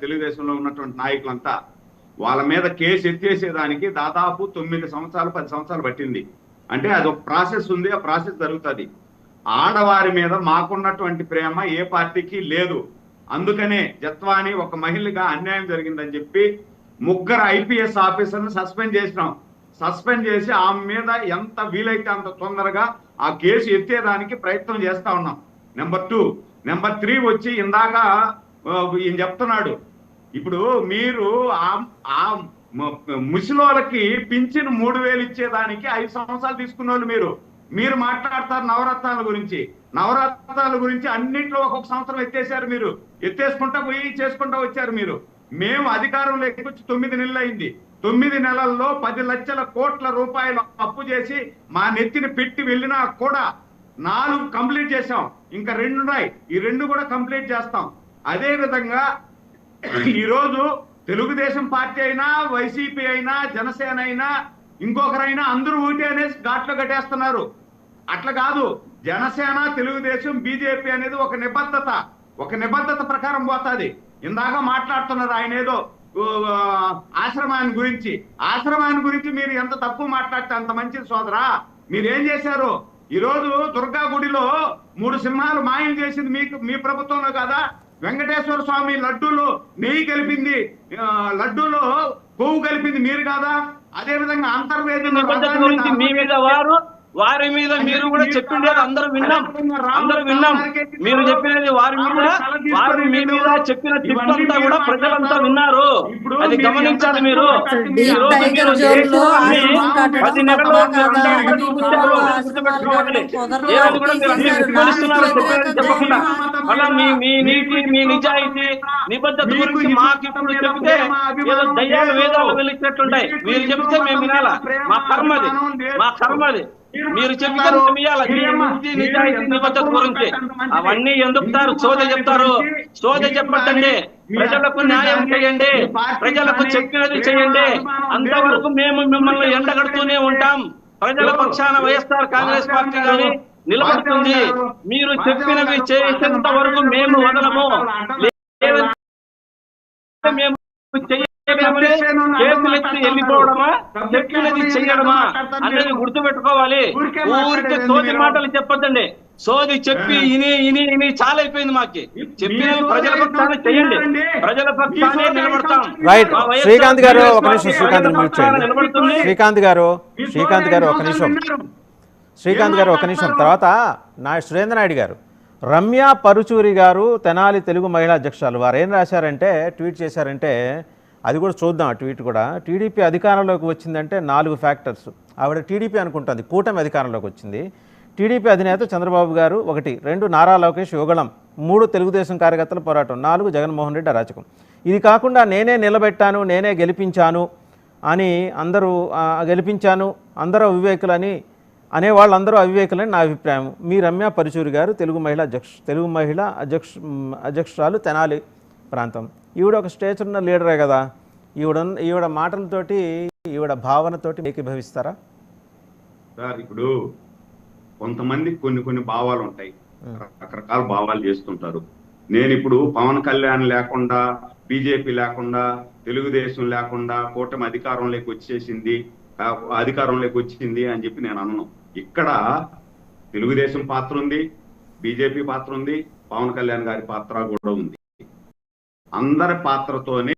తెలుగుదేశంలో ఉన్నటువంటి నాయకులంతా వాళ్ళ మీద కేసు ఎత్తేసేదానికి దాదాపు 9 సంవత్సరాలు 10 సంవత్సరాలు పట్టింది. అంటే అది ఒక ప్రాసెస్ ఉంది, ఆ ప్రాసెస్ జరుగుతుంది. ఆడవారి మీద మాకున్నటువంటి ప్రేమ ఏ పార్టీకి లేదు. అందుకనే జత్వాని ఒక మహిళగా అన్యాయం జరిగిందని చెప్పి 3 IPS ఆఫీసర్ను సస్పెండ్ చేసినాం. సస్పెండ్ చేసి ఆమె మీద ఎంత వీలైతే అంత తొందరగా ఆ కేసు ఎత్తేదానికి ప్రయత్నం చేస్తా ఉన్నాం. నెంబర్ 2. నెంబర్ 3 వచ్చి ఇందాక ఈయన చెప్తున్నాడు, ఇప్పుడు మీరు ఆ ముసలోళ్ళకి పింఛన్ 3000 ఇచ్చేదానికి 5 సంవత్సరాలు తీసుకున్న వాళ్ళు మీరు మాట్లాడతారు నవరత్నాల గురించి. నవరత్నాల గురించి అన్నింటిలో ఒక్కొక్క సంవత్సరం ఎత్తేసారు. మీరు ఎత్తేసుకుంటా పోయి చేసుకుంటా వచ్చారు. మేము అధికారంలోకి వచ్చి 9 నెలలు అయింది. 9 నెలల్లో 10 లక్షల కోట్ల రూపాయలు అప్పు చేసి మా నెత్తిని పెట్టి వెళ్ళినా కూడా 4 కంప్లీట్ చేసాం. ఇంకా 2 ఉన్నాయి. ఈ 2 కూడా కంప్లీట్ చేస్తాం. అదే విధంగా ఈరోజు తెలుగుదేశం పార్టీ అయినా, వైసీపీ అయినా, జనసేన అయినా, ఇంకొకరైనా అందరూ ఊటి అనేసి ఘాట్లో కట్టేస్తున్నారు. అట్లా కాదు. జనసేన, తెలుగుదేశం, బీజేపీ అనేది ఒక నిబద్ధత ప్రకారం పోతుంది. ఇందాక మాట్లాడుతున్నారు ఆయన ఏదో ఆశ్రమాన్ని గురించి మీరు ఎంత తక్కువ మాట్లాడితే అంత మంచిది సోదరా. మీరేం చేశారు? ఈరోజు దుర్గా గుడిలో 3 సింహాలు మాయం చేసింది మీ ప్రభుత్వంలో కదా. వెంకటేశ్వర స్వామి లడ్డూలో నెయ్యి కలిపింది, లడ్డూలో కొవ్వు కలిపింది మీరు కాదా? అదే విధంగా అంతర్వేదిలో వారి మీద మీరు కూడా చెప్పిండేది అందరూ విన్నాం. మీరు చెప్పినది వారి మీద చెప్పిన తిప్పంతా కూడా ప్రజలంతా విన్నారు. అది గమనించాలి. మీరు 10 నెలలు చెప్పకుండా అలా మీ నీతి, మీ నిజాయితీ, నిబద్ధత గురించి మాకు ఇప్పుడు చెప్తే ఏదో దయ్యాలు వేదాలు వెలిచినట్లుంటాయి. మీరు చెప్తే మేము వినాలా? మా కర్మది. మీరు చెప్పారు నిజాయితీ, నిబద్ధత గురించి అవన్నీ ఎందుకు సోద చెప్తారు? సోద చెప్పండి. ప్రజలకు న్యాయం చేయండి, ప్రజలకు చెప్పినది చేయండి. అంతవరకు మేము మిమ్మల్ని ఎండగడుతూనే ఉంటాం. ప్రజల పక్షాన వైఎస్ఆర్ కాంగ్రెస్ పార్టీ గాని నిలబడుతుంది. మీరు చెప్పినవి చేసేంత వరకు మేము వదలము. మేము చేతులెత్తి వెళ్ళిపోవడమా, చెప్పినది చెయ్యడమా అనేది గుర్తుపెట్టుకోవాలి. ఊరికే సోది మాటలు చెప్పొద్దండి. సోది చెప్పి ఇని చాలా అయిపోయింది. మాకి చెప్పినవి ప్రజల పక్షాన్ని చేయండి, ప్రజల పక్షాన్ని నిలబడతాం. రైట్. శ్రీకాంత్ గారు ఒక నిమిషం. శ్రీకాంత్ గారు ఒక నిమిషం. తర్వాత సురేంద్ర నాయుడు గారు, రమ్య పరుచూరి గారు తెనాలి తెలుగు మహిళా అధ్యక్షురాలు, వారు ఏం రాశారంటే, ట్వీట్ చేశారంటే, అది కూడా చూద్దాం. ఆ ట్వీట్ కూడా, టీడీపీ అధికారంలోకి వచ్చిందంటే 4 ఫ్యాక్టర్స్. ఆవిడ టీడీపీ అనుకుంటుంది, కూటమి అధికారంలోకి వచ్చింది. టీడీపీ అధినేత చంద్రబాబు గారు 1, 2 నారా లోకేష్ యుగళం, 3 తెలుగుదేశం కార్యకర్తల పోరాటం, 4 జగన్మోహన్ రెడ్డి అరాచకం. ఇది కాకుండా నేనే నిలబెట్టాను, నేనే గెలిపించాను అని గెలిపించాను, అందరూ అవివేకులని అనేవాళ్ళందరూ అవివేకులని నా అభిప్రాయం. మీ రమ్య పరుచూరి గారు తెలుగు మహిళా అధ్యక్షురాలు తెనాలి ప్రాంతం. ఈవిడ ఒక స్టేజ్ ఉన్న లీడరే కదా. ఈవిడ మాటలతోటి, ఈవిడ భావనతోటి ఏకీభవిస్తారా సార్? ఇప్పుడు కొంతమంది కొన్ని భావాలు ఉంటాయి, రకరకాల భావాలు చేస్తుంటారు. నేను ఇప్పుడు పవన్ కళ్యాణ్ లేకుండా, బీజేపీ లేకుండా, తెలుగుదేశం లేకుండా కూటమి అధికారంలోకి వచ్చింది అని చెప్పి నేను అన్నాను. ఇక్కడ తెలుగుదేశం పాత్ర ఉంది, బీజేపీ పాత్ర ఉంది, పవన్ కళ్యాణ్ గారి పాత్ర కూడా ఉంది. అందరి పాత్రతోనే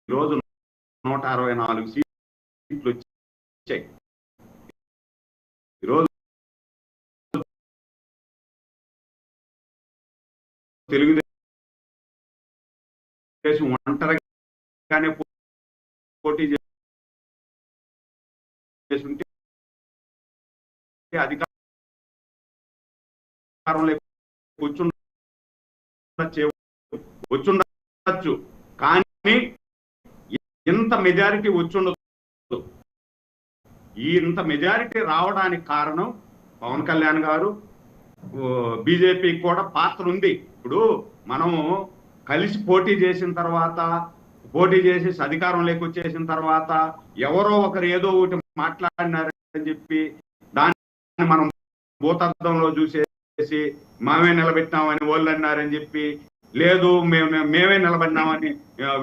ఈరోజు 164 సీట్లు వచ్చాయి. ఈరోజు తెలుగుదేశం ఒంటరిగానే పోటీ చేస్తుంటే అధికారంలో వచ్చుండొచ్చు, కానీ ఇంత మెజారిటీ వచ్చుండదు. ఇంత మెజారిటీ రావడానికి కారణం పవన్ కళ్యాణ్ గారు, బీజేపీకి కూడా పాత్ర ఉంది. ఇప్పుడు మనము కలిసి పోటీ చేసి అధికారంలోకి వచ్చేసిన తర్వాత ఎవరో ఒకరు ఏదో ఒకటి మాట్లాడినారని చెప్పి దాన్ని మనం భూతత్వంలో చూసేసి చేసి మామే నిలబెట్టినామని వాళ్ళు అన్నారని చెప్పి, లేదు మేమే నిలబడినామని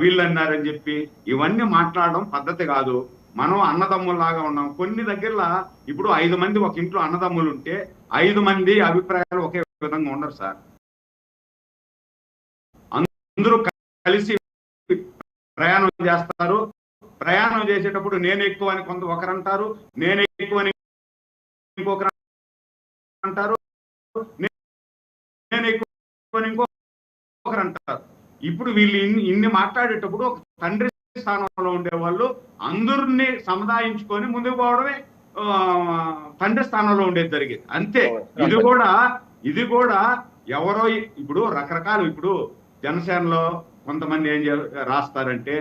వీళ్ళు అన్నారని చెప్పి ఇవన్నీ మాట్లాడడం పద్ధతి కాదు. మనం అన్నదమ్ముల్లాగా ఉన్నాం. కొన్ని దగ్గరలో ఇప్పుడు 5 మంది ఒక ఇంట్లో అన్నదమ్ములు ఉంటే 5 మంది అభిప్రాయాలు ఒకే విధంగా ఉండరు సార్. అందరూ కలిసి ప్రయాణం చేస్తారు. ప్రయాణం చేసేటప్పుడు నేను ఎక్కువ అని ఒకరు అంటారు, నేను ఎక్కువ అని ఇంకొకరు అంటారు, నేను ఎక్కువ అని ఇంకొకరు అంటారు. ఇప్పుడు వీళ్ళు ఇన్ని మాట్లాడేటప్పుడు ఒక తండ్రి స్థానంలో ఉండేవాళ్ళు అందరినీ సముదాయించుకొని ముందుకు పోవడమే తండ్రి స్థానంలో ఉండేది జరిగేది. అంతే. ఇది కూడా ఎవరో ఇప్పుడు రకరకాలు, ఇప్పుడు జనసేనలో కొంతమంది ఏం రాస్తారంటే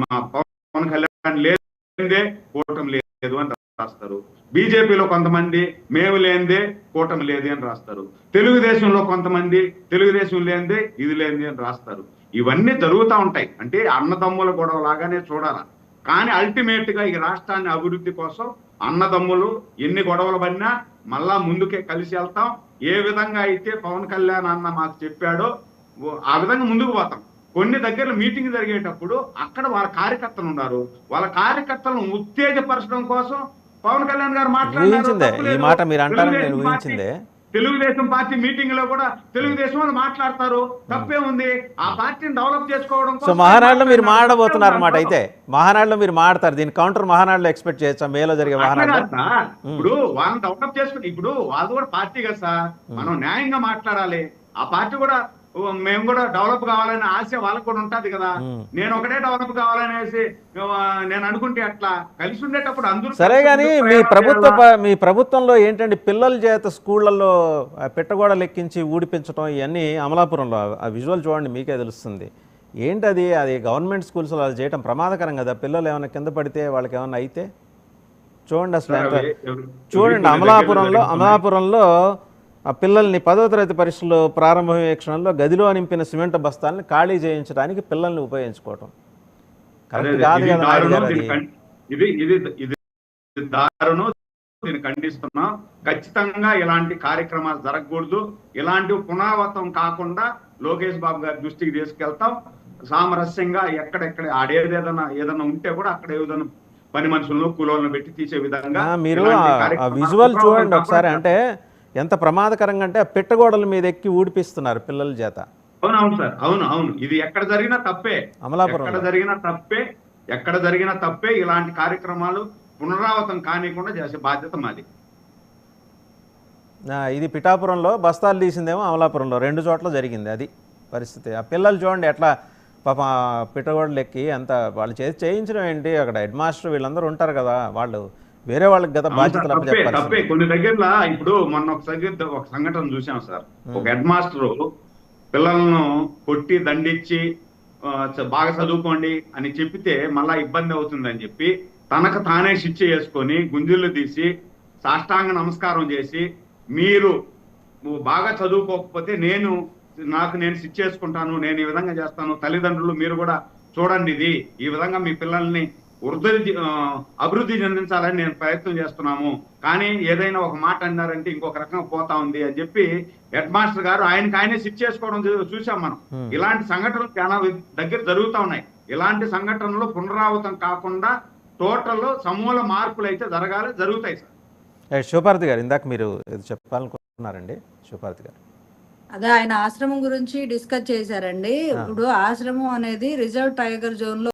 మా పవన్ కళ్యాణ్ లేదే కూటమి లేదు అని రాస్తారు. బీజేపీలో కొంతమంది మేము లేనిదే కూటమి లేదు అని రాస్తారు. తెలుగుదేశంలో కొంతమంది తెలుగుదేశం లేనిదే ఇది లేనిది అని రాస్తారు. ఇవన్నీ జరుగుతూ ఉంటాయి. అంటే అన్నదమ్ముల గొడవ లాగానే చూడాలి. కానీ అల్టిమేట్ గా ఈ రాష్ట్రాన్ని అభివృద్ధి కోసం అన్నదమ్ములు ఎన్ని గొడవలు పడినా మళ్ళా ముందుకే కలిసి వెళ్తాం. ఏ విధంగా అయితే పవన్ కళ్యాణ్ అన్న మాకు చెప్పాడో ఆ విధంగా ముందుకు పోతాం. కొన్ని దగ్గర మీటింగ్ జరిగేటప్పుడు అక్కడ వాళ్ళ కార్యకర్తలు ఉన్నారు. వాళ్ళ కార్యకర్తలను ఉత్తేజపరచడం కోసం పవన్ కళ్యాణ్ గారు మాట్లాడారు. తెలుగుదేశం పార్టీ మీటింగ్ లో కూడా తెలుగుదేశం వాళ్ళు మాట్లాడతారు, తప్పే ఉంది. ఆ పార్టీని డెవలప్ చేసుకోవడం సో మహానాడులో మీరు మాట్లాడబోతున్నారు అన్నమాట. అయితే మహానాడులో మీరు మాట్లాడతారు, దీని కౌంటర్ మహానాడులో ఎక్స్పెక్ట్ చేయొచ్చా? మేలో జరిగే మహానాడు ఇప్పుడు వాళ్ళని డెవలప్ చేసుకుని, ఇప్పుడు వాళ్ళు కూడా పార్టీ కదా సార్, మనం న్యాయంగా మాట్లాడాలి. ఆ పార్టీ కూడా మేము కూడా డెవలప్ కావాలనే ఆశ వాళ్ళకు కూడా ఉంటది కదా. నేను ఒకటే డెవలప్ కావాలనేసి నేను అనుకుంటే అట్లా కలిసి ఉండేటప్పుడు అందరూ సరే. కానీ మీ ప్రభుత్వంలో ఏంటంటే పిల్లల చేత స్కూళ్లలో పెట్టగోడలు ఎక్కించి ఊడిపించడం ఇవన్నీ అమలాపురంలో ఆ విజువల్ చూడండి, మీకే తెలుస్తుంది. ఏంటది? అది గవర్నమెంట్ స్కూల్స్లో అది చేయడం ప్రమాదకరం కదా. పిల్లలు ఏమైనా కింద పడితే వాళ్ళకి ఏమైనా అయితే చూడండి. అసలు చూడండి, అమలాపురంలో ఆ పిల్లల్ని 10వ తరగతి పరీక్షలు ప్రారంభమయ్యే క్షణంలో గదిలో నింపిన సిమెంట్ బస్తాలను ఖాళీ చేయించడానికి పిల్లల్ని ఉపయోగించుకోవటం కరెక్ట్ కాదు కదా. ఇది దారుణం, దీన్ని ఖండిస్తున్నాం. ఖచ్చితంగా ఇలాంటి కార్యక్రమాలు జరగకూడదు. ఇలాంటివి పునరావృతం కాకుండా లోకేష్ బాబు గారి దృష్టికి తీసుకెళ్తాం. సామరస్యంగా ఎక్కడెక్కడ ఏదైనా ఉంటే కూడా అక్కడ ఏదైనా పని మనుషులను కూలోలను పెట్టి తీసే విధంగా మీరు విజువల్ చూడండి ఒకసారి. అంటే ఎంత ప్రమాదకరంగా అంటే పెట్టగోడల మీద ఎక్కి ఊడిపిస్తున్నారు పిల్లల చేత. అవునవును సార్, అవును. ఇది ఎక్కడ జరిగినా తప్పే, అమలాపురం ఎక్కడ జరిగినా తప్పే. ఇలాంటి కార్యక్రమాలు పునరావృతం కానికుండా చేసే బాధ్యత మాది. ఇది పిఠాపురంలో బస్తాలు తీసిందేమో అమలాపురంలో, 2 చోట్ల జరిగింది అది పరిస్థితి. ఆ పిల్లలు చూడండి ఎట్లా పాప పిట్టగోడలు ఎక్కి అంత వాళ్ళు చేయించడం ఏంటి? అక్కడ హెడ్ మాస్టర్ వీళ్ళందరూ ఉంటారు కదా, వాళ్ళు వేరే వాళ్ళకి గత బాధ్యతలు తప్పే. కొన్ని దగ్గర ఇప్పుడు మొన్న ఒక సంఘటన చూసాం సార్. ఒక హెడ్ మాస్టర్ పిల్లలను కొట్టి దండిచ్చి బాగా చదువుకోండి అని చెప్పితే మళ్ళా ఇబ్బంది అవుతుందని చెప్పి తనకు తానే శిక్ష చేసుకొని గుంజులు తీసి సాష్టాంగ నమస్కారం చేసి, మీరు బాగా చదువుకోకపోతే నేను శిక్ష చేసుకుంటాను, నేను ఈ విధంగా చేస్తాను, తల్లిదండ్రులు మీరు కూడా చూడండి, ఇది ఈ విధంగా మీ పిల్లల్ని అభివృద్ధి చెందించాలని నేను ప్రయత్నం చేస్తున్నాము, కానీ ఏదైనా ఒక మాట అన్నారంటే ఇంకొక రకంగా పోతా ఉంది అని చెప్పి హెడ్ మాస్టర్ గారు ఆయనే శిక్ష చేసుకోవడం చూసాం మనం. ఇలాంటి సంఘటనలు చాలా దగ్గర జరుగుతూ ఉన్నాయి. ఇలాంటి సంఘటనలు పునరావృతం కాకుండా టోటల్ సమూల మార్పులు అయితే జరుగుతాయి సార్. శివపార్వతి గారు, ఇందాక మీరు చెప్పాలనుకుంటున్నారండి. శివపార్వతి గారు, అదే ఆయన ఆశ్రమం గురించి డిస్కస్ చేశారండి. ఇప్పుడు ఆశ్రమం అనేది రిజర్వ్ టైగర్ జోన్ లో